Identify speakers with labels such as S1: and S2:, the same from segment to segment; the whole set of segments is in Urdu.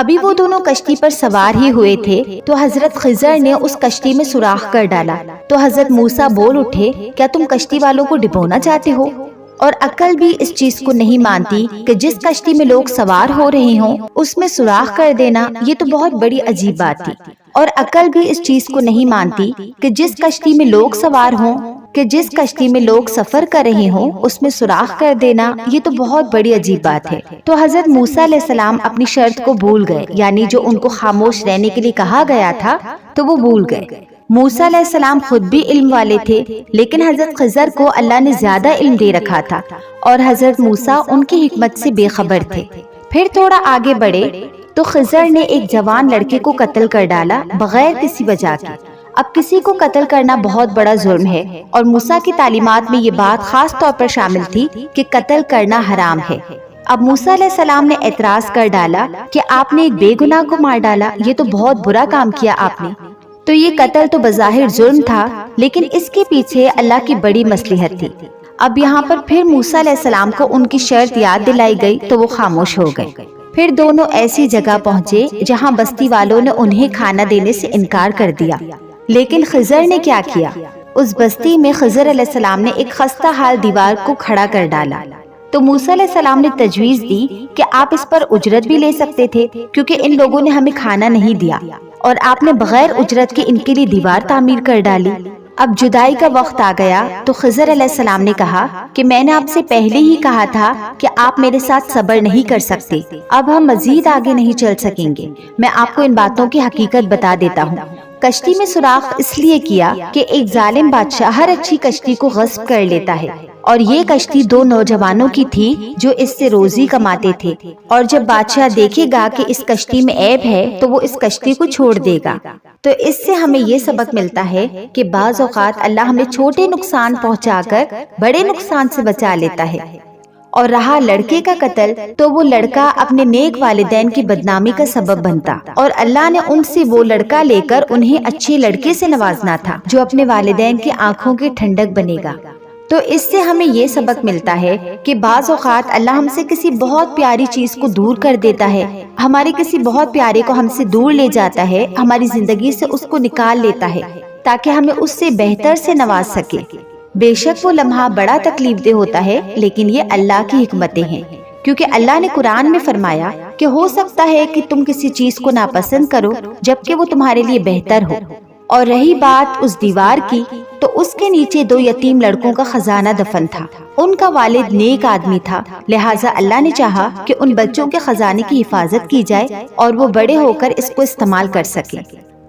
S1: ابھی وہ دونوں کشتی پر سوار ہی ہوئے تھے تو حضرت خضر نے اس کشتی میں سوراخ کر ڈالا تو حضرت موسیٰ بول اٹھے، کیا تم کشتی والوں کو ڈبونا چاہتے ہو؟ اور عقل بھی اس چیز کو نہیں مانتی کہ جس کشتی میں لوگ سوار ہو رہے ہوں اس میں سوراخ کر دینا یہ تو بہت بڑی عجیب بات تھی، اور عقل بھی اس چیز کو نہیں مانتی کہ جس کشتی میں لوگ سوار ہوں جس کشتی میں لوگ سفر کر رہے ہوں اس میں سوراخ کر دینا یہ تو بہت بڑی عجیب بات ہے۔ تو حضرت موسیٰ علیہ السلام اپنی شرط کو بھول گئے، یعنی جو ان کو خاموش رہنے کے لیے کہا گیا تھا تو وہ بھول گئے۔ موسیٰ علیہ السلام خود بھی علم والے تھے، لیکن حضرت خضر کو اللہ نے زیادہ علم دے رکھا تھا اور حضرت موسیٰ ان کی حکمت سے بے خبر تھے۔ پھر تھوڑا آگے بڑھے تو خضر نے ایک جوان لڑکے کو قتل کر ڈالا بغیر کسی وجہ کے۔ اب کسی کو قتل کرنا بہت بڑا جرم ہے، اور موسیٰ کی تعلیمات میں یہ بات خاص طور پر شامل تھی کہ قتل کرنا حرام ہے۔ اب موسیٰ علیہ السلام نے اعتراض کر ڈالا کہ آپ نے ایک بے گناہ کو مار ڈالا، یہ تو بہت برا کام کیا آپ نے۔ تو یہ قتل تو بظاہر جرم تھا، لیکن اس کے پیچھے اللہ کی بڑی مصلحت تھی۔ اب یہاں پر پھر موسیٰ علیہ السلام کو ان کی شرط یاد دلائی گئی تو وہ خاموش ہو گئے۔ پھر دونوں ایسی جگہ پہنچے جہاں بستی والوں نے انہیں کھانا دینے سے انکار کر دیا، لیکن خضر نے کیا کیا؟ اس بستی میں خضر علیہ السلام نے ایک خستہ حال دیوار کو کھڑا کر ڈالا۔ تو موسیٰ علیہ السلام نے تجویز دی کہ آپ اس پر اجرت بھی لے سکتے تھے، کیونکہ ان لوگوں نے ہمیں کھانا نہیں دیا اور آپ نے بغیر اجرت کے ان کے لیے دیوار تعمیر کر ڈالی۔ اب جدائی کا وقت آ گیا تو خضر علیہ السلام نے کہا کہ میں نے آپ سے پہلے ہی کہا تھا کہ آپ میرے ساتھ صبر نہیں کر سکتے، اب ہم مزید آگے نہیں چل سکیں گے۔ میں آپ کو ان باتوں کی حقیقت بتا دیتا ہوں۔ کشتی میں سوراخ اس لیے کیا کہ ایک ظالم بادشاہ ہر اچھی کشتی کو غصب کر لیتا ہے، اور یہ کشتی دو نوجوانوں کی تھی جو اس سے روزی کماتے تھے، اور جب بادشاہ دیکھے گا کہ اس کشتی میں عیب ہے تو وہ اس کشتی کو چھوڑ دے گا۔ تو اس سے ہمیں یہ سبق ملتا ہے کہ بعض اوقات اللہ ہمیں چھوٹے نقصان پہنچا کر بڑے نقصان سے بچا لیتا ہے۔ اور رہا لڑکے کا قتل تو وہ لڑکا اپنے نیک والدین کی بدنامی کا سبب بنتا، اور اللہ نے ان سے وہ لڑکا لے کر انہیں اچھے لڑکے سے نوازنا تھا جو اپنے والدین کی آنکھوں کی ٹھنڈک بنے گا۔ تو اس سے ہمیں یہ سبق ملتا ہے کہ بعض اوقات اللہ ہم سے کسی بہت پیاری چیز کو دور کر دیتا ہے، ہمارے کسی بہت پیارے کو ہم سے دور لے جاتا ہے، ہماری زندگی سے اس کو نکال لیتا ہے تاکہ ہمیں اس سے بہتر سے نواز سکے۔ بے شک وہ لمحہ بڑا تکلیف دہ ہوتا ہے، لیکن یہ اللہ کی حکمتیں ہیں، کیونکہ اللہ نے قرآن میں فرمایا کہ ہو سکتا ہے کہ تم کسی چیز کو ناپسند کرو جبکہ وہ تمہارے لیے بہتر ہو۔ اور رہی بات اس دیوار کی، تو اس کے نیچے دو یتیم لڑکوں کا خزانہ دفن تھا۔ ان کا والد نیک آدمی تھا، لہٰذا اللہ نے چاہا کہ ان بچوں کے خزانے کی حفاظت کی جائے اور وہ بڑے ہو کر اس کو استعمال کر سکیں۔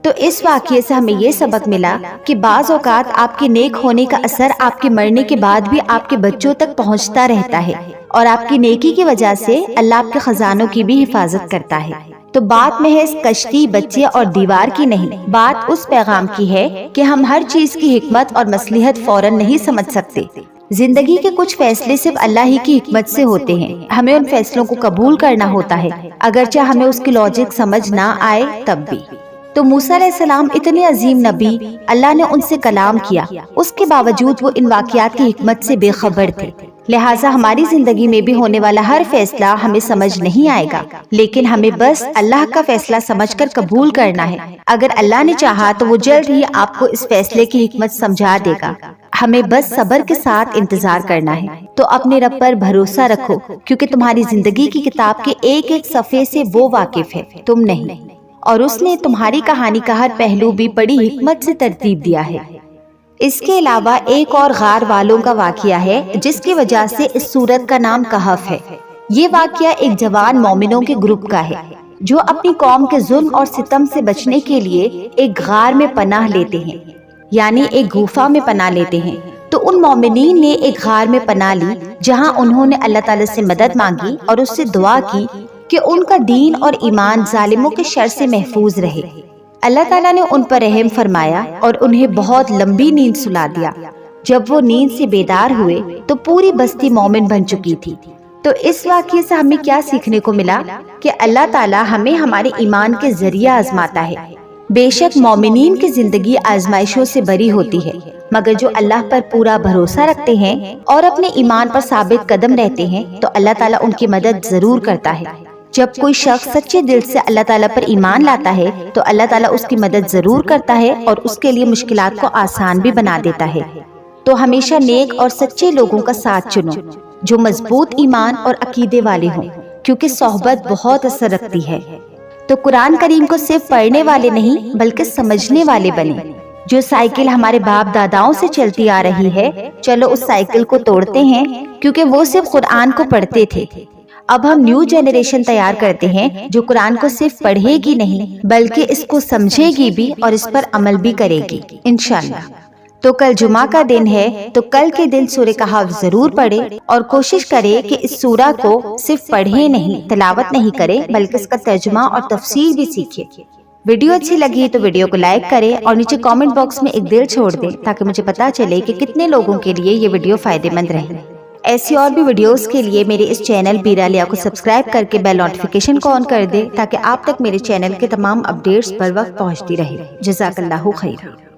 S1: تو اس واقعے سے ہمیں یہ سبق ملا کہ بعض اوقات آپ کے نیک ہونے کا اثر آپ کے مرنے کے بعد بھی آپ کے بچوں تک پہنچتا رہتا ہے، اور آپ کی نیکی کی وجہ سے اللہ آپ کے خزانوں کی بھی حفاظت کرتا ہے۔ تو بات محض کشتی، بچے اور دیوار کی نہیں، بات اس پیغام کی ہے کہ ہم ہر چیز کی حکمت اور مصلحت فوراً نہیں سمجھ سکتے۔ زندگی کے کچھ فیصلے صرف اللہ ہی کی حکمت سے ہوتے ہیں، ہمیں ان فیصلوں کو قبول کرنا ہوتا ہے، اگرچہ ہمیں اس کی لاجک سمجھ نہ آئے تب بھی۔ تو موسیٰ علیہ السلام اتنے عظیم نبی، اللہ نے ان سے کلام کیا، اس کے باوجود وہ ان واقعات کی حکمت سے بے خبر تھے، لہٰذا ہماری زندگی میں بھی ہونے والا ہر فیصلہ ہمیں سمجھ نہیں آئے گا، لیکن ہمیں بس اللہ کا فیصلہ سمجھ کر قبول کرنا ہے۔ اگر اللہ نے چاہا تو وہ جلد ہی آپ کو اس فیصلے کی حکمت سمجھا دے گا، ہمیں بس صبر کے ساتھ انتظار کرنا ہے۔ تو اپنے رب پر بھروسہ رکھو، کیونکہ تمہاری زندگی کی کتاب کے ایک ایک صفحے سے وہ واقف ہے، تم نہیں، اور اس نے تمہاری کہانی کا ہر پہلو بھی بڑی حکمت سے ترتیب دیا ہے۔ اس کے علاوہ ایک اور غار والوں کا واقعہ ہے جس کی وجہ سے اس سورت کا نام کہف ہے۔ یہ واقعہ ایک جوان مومنوں کے گروپ کا ہے جو اپنی قوم کے ظلم اور ستم سے بچنے کے لیے ایک غار میں پناہ لیتے ہیں، یعنی ایک گوفا میں پناہ لیتے ہیں۔ تو ان مومنین نے ایک غار میں پناہ لی جہاں انہوں نے اللہ تعالیٰ سے مدد مانگی اور اس سے دعا کی کہ ان کا دین اور ایمان ظالموں کے شر سے محفوظ رہے۔ اللہ تعالیٰ نے ان پر رحم فرمایا اور انہیں بہت لمبی نیند سلا دیا۔ جب وہ نیند سے بیدار ہوئے تو پوری بستی مومن بن چکی تھی۔ تو اس واقعے سے ہمیں کیا سیکھنے کو ملا کہ اللہ تعالیٰ ہمیں ہمارے ایمان کے ذریعے آزماتا ہے۔ بے شک مومنین کی زندگی آزمائشوں سے بری ہوتی ہے، مگر جو اللہ پر پورا بھروسہ رکھتے ہیں اور اپنے ایمان پر ثابت قدم رہتے ہیں تو اللہ تعالیٰ ان کی مدد ضرور کرتا ہے۔ جب کوئی شخص سچے دل سے اللہ تعالیٰ پر ایمان لاتا ہے تو اللہ تعالیٰ اس کی مدد ضرور کرتا ہے اور اس کے لیے مشکلات کو آسان بھی بنا دیتا ہے۔ تو ہمیشہ نیک اور سچے لوگوں کا ساتھ چنو جو مضبوط ایمان اور عقیدے والے ہوں، کیونکہ صحبت بہت اثر رکھتی ہے۔ تو قرآن کریم کو صرف پڑھنے والے نہیں بلکہ سمجھنے والے بنے۔ جو سائیکل ہمارے باپ داداؤں سے چلتی آ رہی ہے، چلو اس سائیکل کو توڑتے ہیں، کیونکہ وہ صرف قرآن کو پڑھتے تھے۔ اب ہم نیو جنریشن تیار کرتے ہیں جو قرآن کو صرف پڑھے گی نہیں بلکہ اس کو سمجھے گی بھی اور اس پر عمل بھی کرے گی انشاءاللہ۔ تو کل جمعہ کا دن ہے، تو کل کے دن سورہ کہف ضرور پڑھے اور کوشش کرے کہ اس سورہ کو صرف پڑھے نہیں، تلاوت نہیں کرے بلکہ اس کا ترجمہ اور تفسیر بھی سیکھے۔ ویڈیو اچھی لگی تو ویڈیو کو لائک کرے اور نیچے کامنٹ باکس میں ایک دل چھوڑ دیں تاکہ مجھے پتا چلے کہ کتنے لوگوں کے لیے یہ ویڈیو فائدے مند رہے۔ ایسی اور بھی ویڈیوز کے لیے میرے اس چینل بیرا لیا کو سبسکرائب کر کے بیل نوٹیفیکیشن کو آن کر دے تاکہ آپ تک میرے چینل کے تمام اپڈیٹس پر وقت پہنچتی رہے۔ جزاک اللہ خیرہ۔